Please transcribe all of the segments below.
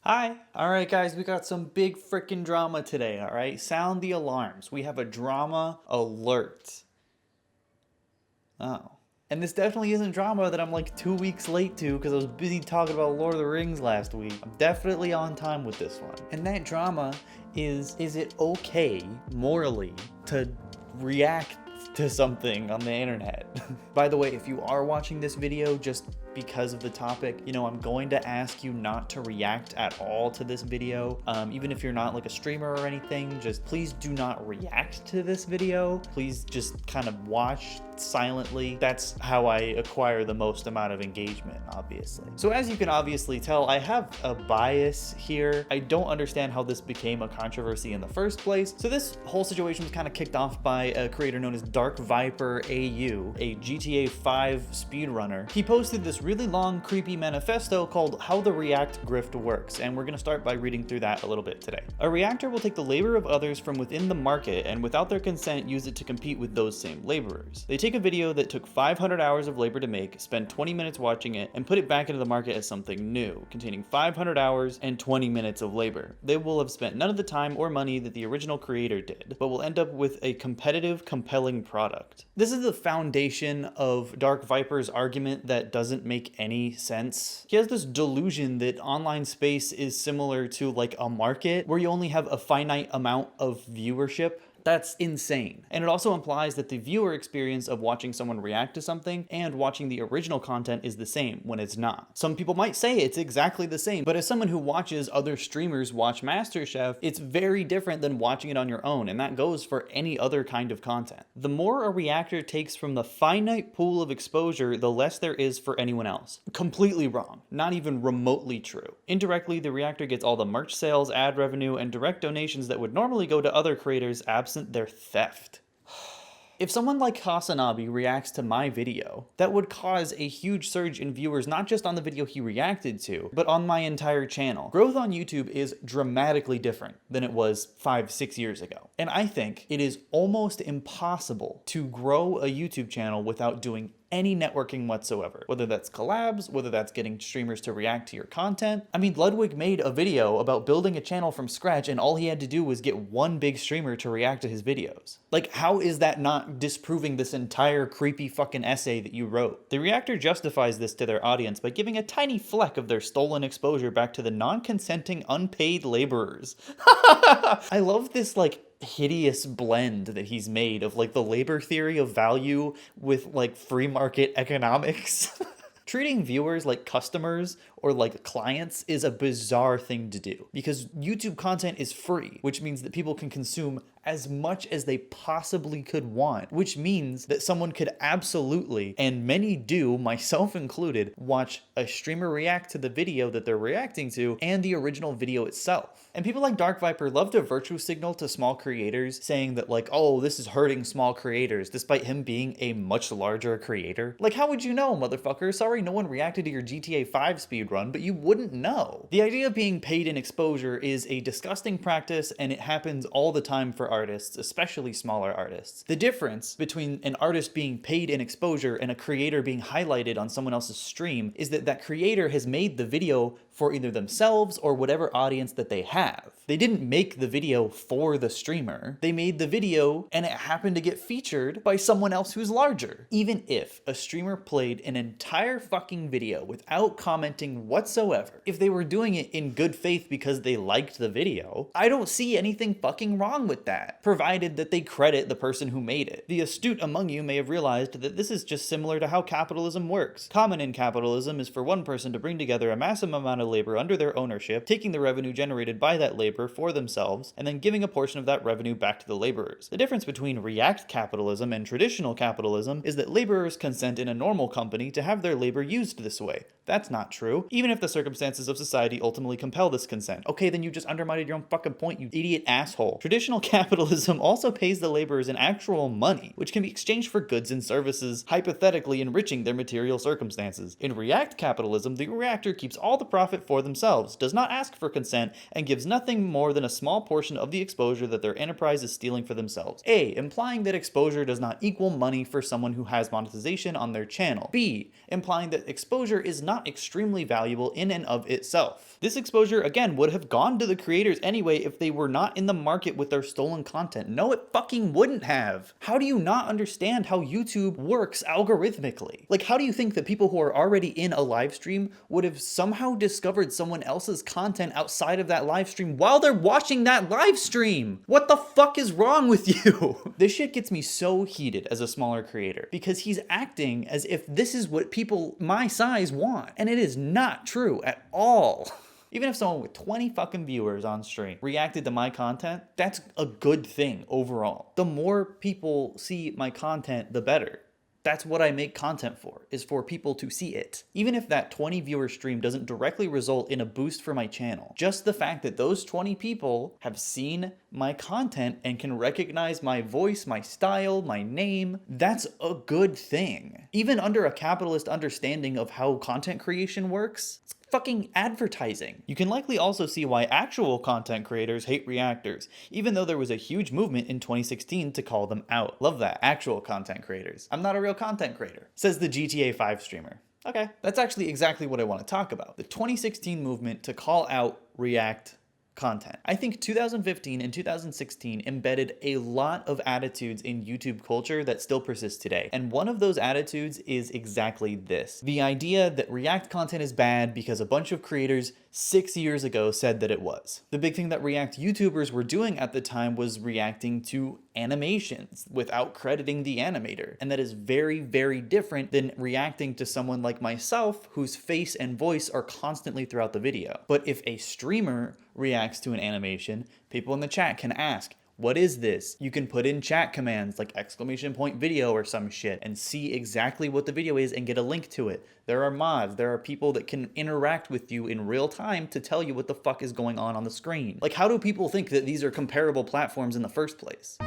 Hi. All right, guys, we got some big freaking drama today, all right? Sound the alarms. We have a drama alert. Oh. And this definitely isn't drama that I'm like 2 weeks late to because I was busy talking about Lord of the Rings last week. I'm definitely on time with this one. And that drama is it okay morally to react to something on the internet? By the way, if you are watching this video just because of the topic, I'm going to ask you not to react at all to this video. Even if you're not like a streamer or anything, just please do not react to this video. Please just kind of watch silently. That's how I acquire the most amount of engagement, obviously. So as you can obviously tell, I have a bias here. I don't understand how this became a controversy in the first place. So this whole situation was kind of kicked off by a creator known as Dark Viper AU, a GTA 5 speedrunner. He posted this really long, creepy manifesto called How the React Grift Works, and we're gonna start by reading through that a little bit today. A reactor will take the labor of others from within the market and without their consent use it to compete with those same laborers. They take a video that took 500 hours of labor to make, spend 20 minutes watching it, and put it back into the market as something new, containing 500 hours and 20 minutes of labor. They will have spent none of the time or money that the original creator did, but will end up with a competitive, compelling product. This is the foundation of Dark Viper's argument that doesn't make any sense. He has this delusion that online space is similar to like a market where you only have a finite amount of viewership. That's insane. And it also implies that the viewer experience of watching someone react to something and watching the original content is the same when it's not. Some people might say it's exactly the same, but as someone who watches other streamers watch MasterChef, it's very different than watching it on your own, and that goes for any other kind of content. The more a reactor takes from the finite pool of exposure, the less there is for anyone else. Completely wrong. Not even remotely true. Indirectly, the reactor gets all the merch sales, ad revenue, and direct donations that would normally go to other creators absent their theft. If someone like Hasanabi reacts to my video, that would cause a huge surge in viewers not just on the video he reacted to, but on my entire channel. Growth on YouTube is dramatically different than it was 5-6 years ago. And I think it is almost impossible to grow a YouTube channel without doing any networking whatsoever, whether that's collabs, whether that's getting streamers to react to your content. I mean, Ludwig made a video about building a channel from scratch and all he had to do was get one big streamer to react to his videos. Like, how is that not disproving this entire creepy fucking essay that you wrote? The reactor justifies this to their audience by giving a tiny fleck of their stolen exposure back to the non-consenting unpaid laborers. I love this like hideous blend that he's made of like the labor theory of value with like free market economics. Treating viewers like customers or like clients is a bizarre thing to do because YouTube content is free, which means that people can consume as much as they possibly could want, which means that someone could absolutely, and many do, myself included, watch a streamer react to the video that they're reacting to and the original video itself. And people like Dark Viper love to virtue signal to small creators, saying that like, oh, this is hurting small creators, despite him being a much larger creator. Like, how would you know, motherfucker? Sorry, no one reacted to your GTA 5 speedrun, but you wouldn't know. The idea of being paid in exposure is a disgusting practice, and it happens all the time for artists, especially smaller artists. The difference between an artist being paid in exposure and a creator being highlighted on someone else's stream is that that creator has made the video for either themselves or whatever audience that they have. They didn't make the video for the streamer. They made the video and it happened to get featured by someone else who's larger. Even if a streamer played an entire fucking video without commenting whatsoever, if they were doing it in good faith because they liked the video, I don't see anything fucking wrong with that, provided that they credit the person who made it. The astute among you may have realized that this is just similar to how capitalism works. Common in capitalism is for one person to bring together a massive amount of labor under their ownership, taking the revenue generated by that labor for themselves, and then giving a portion of that revenue back to the laborers. The difference between React capitalism and traditional capitalism is that laborers consent in a normal company to have their labor used this way. That's not true, even if the circumstances of society ultimately compel this consent. Okay, then you just undermined your own fucking point, you idiot asshole. Traditional capitalism also pays the laborers in actual money, which can be exchanged for goods and services, hypothetically enriching their material circumstances. In React capitalism, the reactor keeps all the profit for themselves, does not ask for consent, and gives nothing more than a small portion of the exposure that their enterprise is stealing for themselves. A. Implying that exposure does not equal money for someone who has monetization on their channel. B. Implying that exposure is not extremely valuable in and of itself. This exposure, again, would have gone to the creators anyway if they were not in the market with their stolen content. No, it fucking wouldn't have. How do you not understand how YouTube works algorithmically? Like, how do you think that people who are already in a live stream would have somehow discovered someone else's content outside of that live stream while they're watching that live stream? What the fuck is wrong with you? This shit gets me so heated as a smaller creator because he's acting as if this is what people my size want, and it is not true at all. Even if someone with 20 fucking viewers on stream reacted to my content, that's a good thing overall. The more people see my content, the better. That's what I make content for, is for people to see it. Even if that 20 viewer stream doesn't directly result in a boost for my channel, just the fact that those 20 people have seen my content and can recognize my voice, my style, my name, that's a good thing. Even under a capitalist understanding of how content creation works, it's fucking advertising. You can likely also see why actual content creators hate reactors, even though there was a huge movement in 2016 to call them out. Love that, actual content creators. I'm not a real content creator, says the GTA 5 streamer. Okay, that's actually exactly what I want to talk about. The 2016 movement to call out React content. I think 2015 and 2016 embedded a lot of attitudes in YouTube culture that still persist today. And one of those attitudes is exactly this. The idea that React content is bad because a bunch of creators 6 years ago said that it was. The big thing that React YouTubers were doing at the time was reacting to animations without crediting the animator. And that is very, very different than reacting to someone like myself whose face and voice are constantly throughout the video. But if a streamer reacts to an animation, people in the chat can ask, what is this? You can put in chat commands like !video or some shit and see exactly what the video is and get a link to it. There are mods, there are people that can interact with you in real time to tell you what the fuck is going on the screen. Like, how do people think that these are comparable platforms in the first place?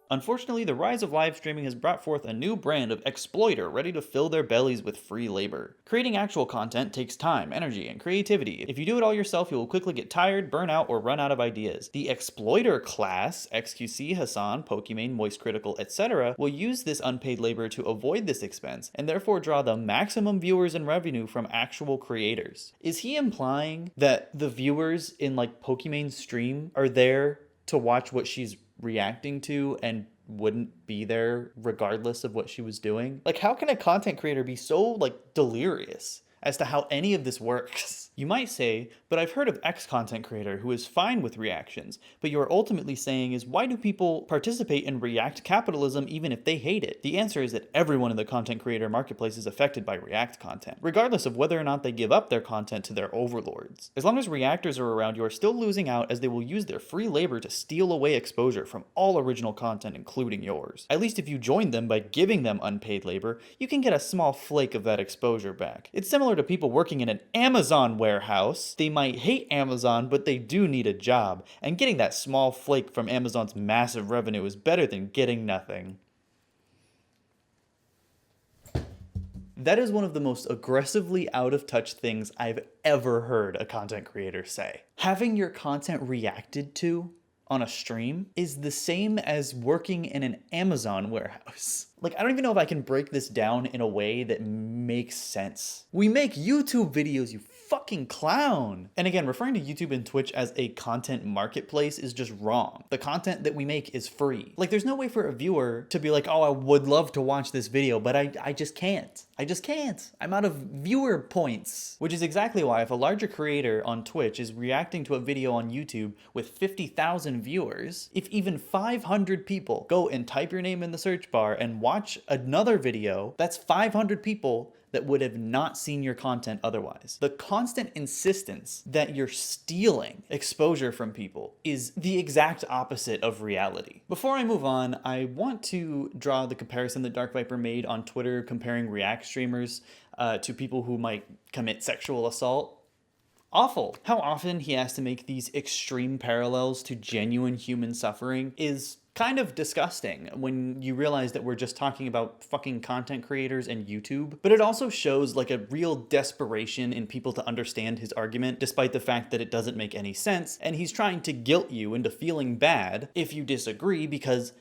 Unfortunately, the rise of live streaming has brought forth a new brand of exploiter ready to fill their bellies with free labor. Creating actual content takes time, energy, and creativity. If you do it all yourself, you will quickly get tired, burn out, or run out of ideas. The exploiter class, XQC, Hassan, Pokimane, Moist Critical, etc., will use this unpaid labor to avoid this expense, and therefore draw the maximum viewers and revenue from actual creators. Is he implying that the viewers in like Pokimane's stream are there to watch what she's reacting to and wouldn't be there regardless of what she was doing? Like, how can a content creator be so like delirious as to how any of this works? You might say, but I've heard of X content creator who is fine with reactions, but you're ultimately saying is, why do people participate in React capitalism even if they hate it? The answer is that everyone in the content creator marketplace is affected by React content, regardless of whether or not they give up their content to their overlords. As long as reactors are around, you are still losing out, as they will use their free labor to steal away exposure from all original content, including yours. At least if you join them by giving them unpaid labor, you can get a small flake of that exposure back. It's similar to people working in an Amazon warehouse. They might hate Amazon, but they do need a job, and getting that small flake from Amazon's massive revenue is better than getting nothing. That is one of the most aggressively out of touch things I've ever heard a content creator say. Having your content reacted to on a stream is the same as working in an Amazon warehouse. Like, I don't even know if I can break this down in a way that makes sense. We make YouTube videos, you fucking clown. And again, referring to YouTube and Twitch as a content marketplace is just wrong. The content that we make is free. Like, there's no way for a viewer to be like, oh, I would love to watch this video, but I just can't. I just can't. I'm out of viewer points. Which is exactly why if a larger creator on Twitch is reacting to a video on YouTube with 50,000 viewers, if even 500 people go and type your name in the search bar and watch another video, that's 500 people that would have not seen your content otherwise. The constant insistence that you're stealing exposure from people is the exact opposite of reality. Before I move on, I want to draw the comparison that Dark Viper made on Twitter comparing React streamers to people who might commit sexual assault. Awful. How often he has to make these extreme parallels to genuine human suffering is kind of disgusting when you realize that we're just talking about fucking content creators and YouTube. But it also shows like a real desperation in people to understand his argument, despite the fact that it doesn't make any sense. And he's trying to guilt you into feeling bad if you disagree, because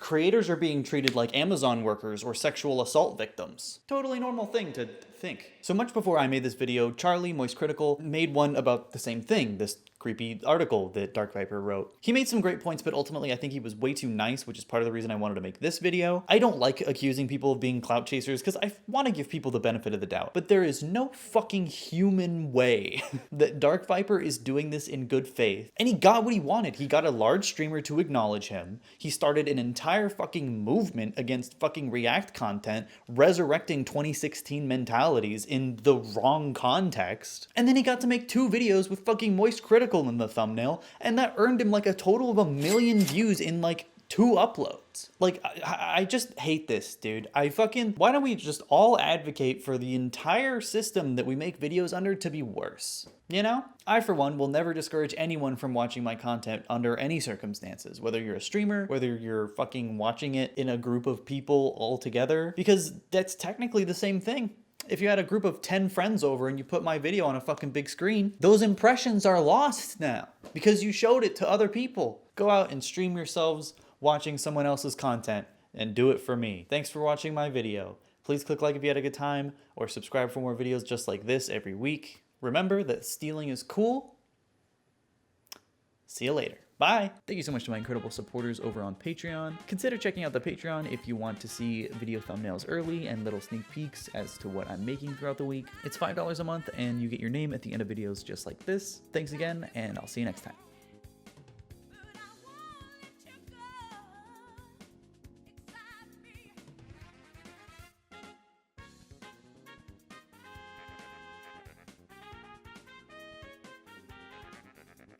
creators are being treated like Amazon workers or sexual assault victims. Totally normal thing to think. So much before I made this video, Charlie, Moist Critical, made one about the same thing, this creepy article that Dark Viper wrote. He made some great points, but ultimately I think he was way too nice, which is part of the reason I wanted to make this video. I don't like accusing people of being clout chasers because I want to give people the benefit of the doubt, but there is no fucking human way that Dark Viper is doing this in good faith. And he got what he wanted. He got a large streamer to acknowledge him. He started an entire fucking movement against fucking React content, resurrecting 2016 mentalities in the wrong context. And then he got to make 2 videos with fucking Moist Critical in the thumbnail, and that earned him like a total of 1 million views in like 2 uploads. Like, I just hate this, dude. Why don't we just all advocate for the entire system that we make videos under to be worse? You know? I, for one, will never discourage anyone from watching my content under any circumstances, whether you're a streamer, whether you're fucking watching it in a group of people all together, because that's technically the same thing. If you had a group of 10 friends over and you put my video on a fucking big screen, those impressions are lost now because you showed it to other people. Go out and stream yourselves watching someone else's content and do it for me. Thanks for watching my video. Please click like if you had a good time, or subscribe for more videos just like this every week. Remember that stealing is cool. See you later. Bye! Thank you so much to my incredible supporters over on Patreon. Consider checking out the Patreon if you want to see video thumbnails early and little sneak peeks as to what I'm making throughout the week. It's $5 a month and you get your name at the end of videos just like this. Thanks again, and I'll see you next time.